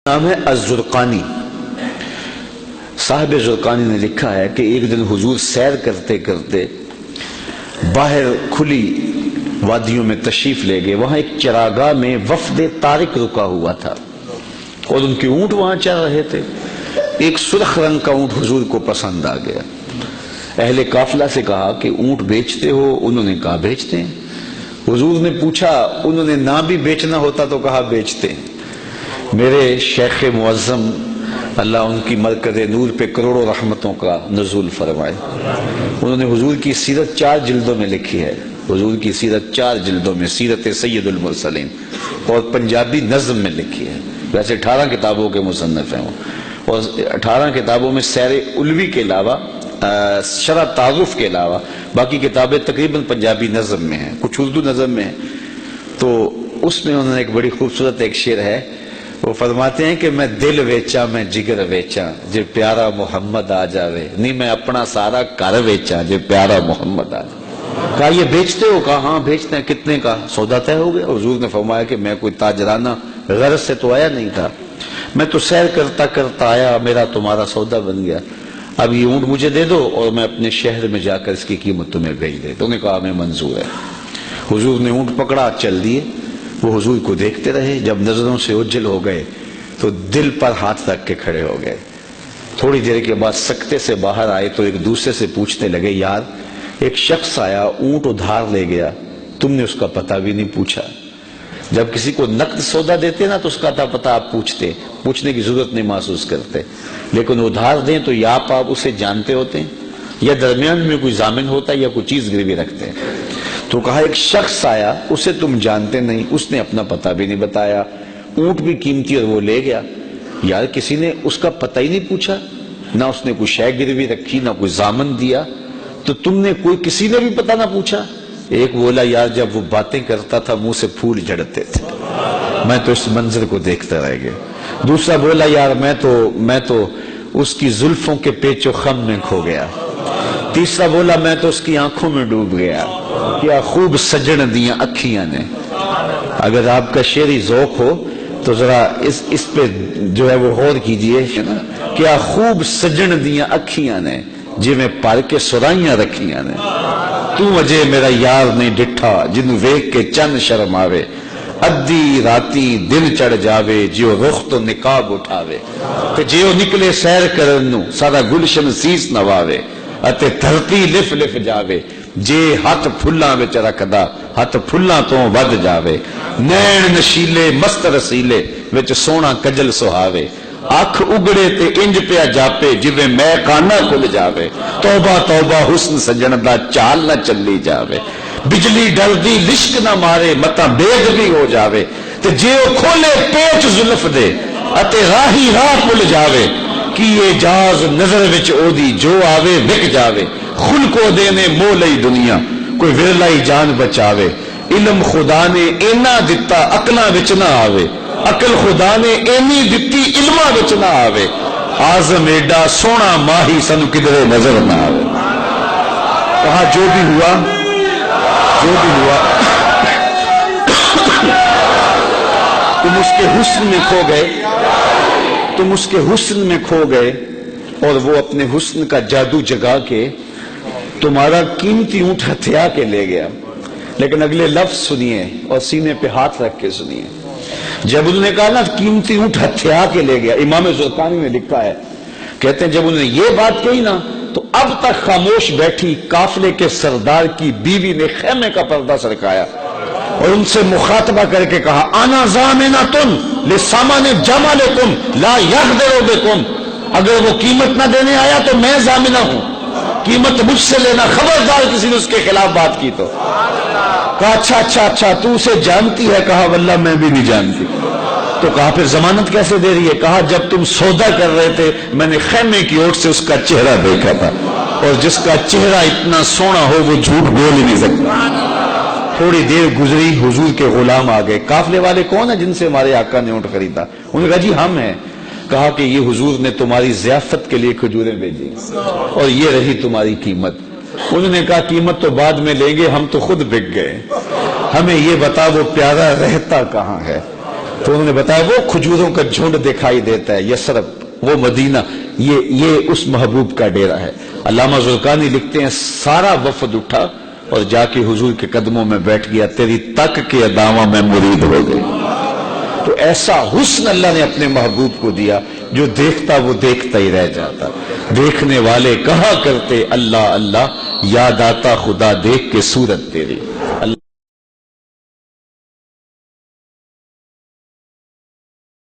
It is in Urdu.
نام ہے الزرقانی۔ صاحب زرقانی نے لکھا ہے کہ ایک دن حضور سیر کرتے کرتے باہر کھلی وادیوں میں تشریف لے گئے۔ وہاں ایک چراگاہ میں وفد طارق رکا ہوا تھا اور ان کے اونٹ وہاں چر رہے تھے۔ ایک سرخ رنگ کا اونٹ حضور کو پسند آ گیا۔ اہل قافلہ سے کہا کہ اونٹ بیچتے ہو؟ انہوں نے کہا بیچتے ہیں۔ حضور نے پوچھا، انہوں نے نہ بھی بیچنا ہوتا تو کہا بیچتے ہیں۔ میرے شیخ معظم اللہ ان کی مرکز نور پہ کروڑوں رحمتوں کا نزول فرمائے، انہوں نے حضور کی سیرت 4 جلدوں میں لکھی ہے۔ حضور کی سیرت 4 جلدوں میں، سیرت سید المرسلین، اور پنجابی نظم میں لکھی ہے۔ ویسے 18 کتابوں کے مصنف ہیں وہ، اور 18 کتابوں میں سیر علوی کے علاوہ، شرح تعارف کے علاوہ باقی کتابیں تقریباً پنجابی نظم میں ہیں، کچھ اردو نظم میں ہیں۔ تو اس میں انہوں نے ایک بڑی خوبصورت ایک شعر ہے، وہ فرماتے ہیں کہ میں دل ویچا میں جگر ویچا جے پیارا محمد آ جاوے، نہیں میں اپنا سارا گھر ویچا جے پیارا محمد آ جاوے۔ کہا یہ بیچتے ہو؟ کہا ہاں بیچتے ہیں۔ کتنے کا؟ سودا طے ہو گیا؟ حضور نے فرمایا کہ میں کوئی تاجرانہ غرض سے تو آیا نہیں تھا، میں تو سیر کرتا کرتا آیا، میرا تمہارا سودا بن گیا۔ اب یہ اونٹ مجھے دے دو اور میں اپنے شہر میں جا کر اس کی قیمت تمہیں بھیج دے۔ تو انہوں نے کہا ہمیں منظور ہے۔ حضور نے اونٹ پکڑا، چل دیے۔ وہ حضور کو دیکھتے رہے، جب نظروں سے اوجھل ہو گئے تو دل پر ہاتھ رکھ کے کھڑے ہو گئے۔ تھوڑی دیر کے بعد سکتے سے باہر آئے تو ایک دوسرے سے پوچھنے لگے، یار ایک شخص آیا اونٹ ادھار لے گیا، تم نے اس کا پتہ بھی نہیں پوچھا۔ جب کسی کو نقد سودا دیتے نا تو اس کا پتہ آپ پوچھنے کی ضرورت نہیں محسوس کرتے، لیکن ادھار دیں تو یا آپ اسے جانتے ہوتے ہیں یا درمیان میں کوئی ضامن ہوتا ہے یا کوئی چیز گروی رکھتے ہیں۔ تو کہا ایک شخص آیا، اسے تم جانتے نہیں، اس نے اپنا پتہ بھی نہیں بتایا، اونٹ بھی قیمتی اور وہ لے گیا۔ یار کسی نے اس کا پتہ ہی نہیں پوچھا، نہ اس نے کوئی شے گروی رکھی، نہ کوئی ضامن دیا، تو تم نے کسی نے بھی پتہ نہ پوچھا۔ ایک بولا، یار جب وہ باتیں کرتا تھا منہ سے پھول جھڑتے تھے، میں تو اس منظر کو دیکھتا رہ گیا۔ دوسرا بولا، یار میں تو اس کی زلفوں کے پیچ و خم میں کھو گیا۔ تیسرا بولا، میں تو اس کی آنکھوں میں ڈوب گیا، کیا خوب سجن دیاں اکھیاں نے۔ اگر آپ کا شعری ذوق ہو تو ذرا اس پہ جو ہے وہ غور کیجئے، کیا خوب سجن دیاں اکھیاں نے جی میں پال کے سرائیاں رکھیاں نے۔ تو اجے میرا یار نہیں ڈٹھا جنوں ویکھ کے چند شرم آوے، ادھی راتی دن چڑھ جاوے جیو رخ تو نقاب اٹھاوے، تے جیو نکلے سیر کرن نو سارا گلشن سیس نواوے، اتے دھرتی لف لف جاوے جے ہاتھ پھلاں وچ رکھدا ہاتھ پھلاں تو ود جاوے، نین نشیلے مست رسیلے وچ سونا کجل سہاوے، اکھ اگڑے تے انج پیا جاپے جویں میں کانا کھل جاوے، توبہ توبہ حسن سجن دا چال نہ چلی جاوے، بجلی ڈردی لشک نہ مارے متا بیگ بھی ہو جاوے، تے جے او کھولے پیچ زلف دے اتے راہی راہ پل جاوے، کی اجاز نظر وچ او دی جو آوے وک جاوے، خل کو دینے مو لئی دنیا کوئی ورلائی جان بچاوے، علم خدا نے اینا دتا عقلاں وچ نہ آوے، عقل خدا نے اینی دتی علماں وچ نہ آوے، آزم ایڈا سونا ماہی سنو کدھرے نظر نہ آوے۔ کہا جو بھی ہوا تم اس کے حسن میں کھو گئے، اور وہ اپنے حسن کا جادو جگا کے تمہارا قیمتی اونٹ ہتھیا کے لے گیا۔ لیکن اگلے لفظ سنیے اور سینے پہ ہاتھ رکھ کے سنیے۔ جب انہوں نے کہا نا قیمتی اونٹ ہتھیا کے لے گیا، امام زرقانی نے لکھا ہے، کہتے ہیں جب انہوں نے یہ بات کہی نا تو اب تک خاموش بیٹھی قافلے کے سردار کی بیوی نے خیمے کا پردہ سرکایا اور ان سے مخاطبہ کر کے کہا، انا ضامنۃ لسامان جمالکم لا یغدر بکم، اگر وہ قیمت نہ دینے آیا تو میں ضامنہ ہوں، قیمت مجھ سے لینا، خبردار کسی نے اس کے خلاف بات کی تو۔ کہا اچھا تو اسے جانتی ہے؟ کہا واللہ میں بھی نہیں جانتی۔ تو کہا پھر ضمانت کیسے دے رہی ہے؟ کہا جب تم سودا کر رہے تھے میں نے خیمے کی اوٹ سے اس کا چہرہ دیکھا تھا، اور جس کا چہرہ اتنا سونا ہو وہ جھوٹ بول ہی نہیں سکتا۔ تھوڑی دیر گزری، حضور کے غلام آ گئے۔ قافلے والے کون ہیں جن سے ہمارے آقا نے اونٹ خریدا؟ انہوں نے کہا جی ہم ہیں۔ کہا کہ یہ حضور نے تمہاری ضیافت کے لیے کھجوریں بھیجی اور یہ رہی تمہاری قیمت۔ انہوں نے کہا قیمت تو بعد میں لیں گے، ہم تو خود بک گئے، ہمیں یہ بتا وہ پیارا رہتا کہاں ہے؟ تو انہوں نے بتایا وہ کھجوروں کا جھنڈ دکھائی دیتا ہے، یثرب وہ مدینہ، یہ اس محبوب کا ڈیرا ہے۔ علامہ زرقانی لکھتے ہیں سارا وفد اٹھا اور جا کے حضور کے قدموں میں بیٹھ گیا، تیری تک کے اداواں میں مرید ہو گئی۔ تو ایسا حسن اللہ نے اپنے محبوب کو دیا، جو دیکھتا وہ دیکھتا ہی رہ جاتا۔ دیکھنے والے کہا کرتے اللہ اللہ، یاد آتا خدا دیکھ کے صورت تیری۔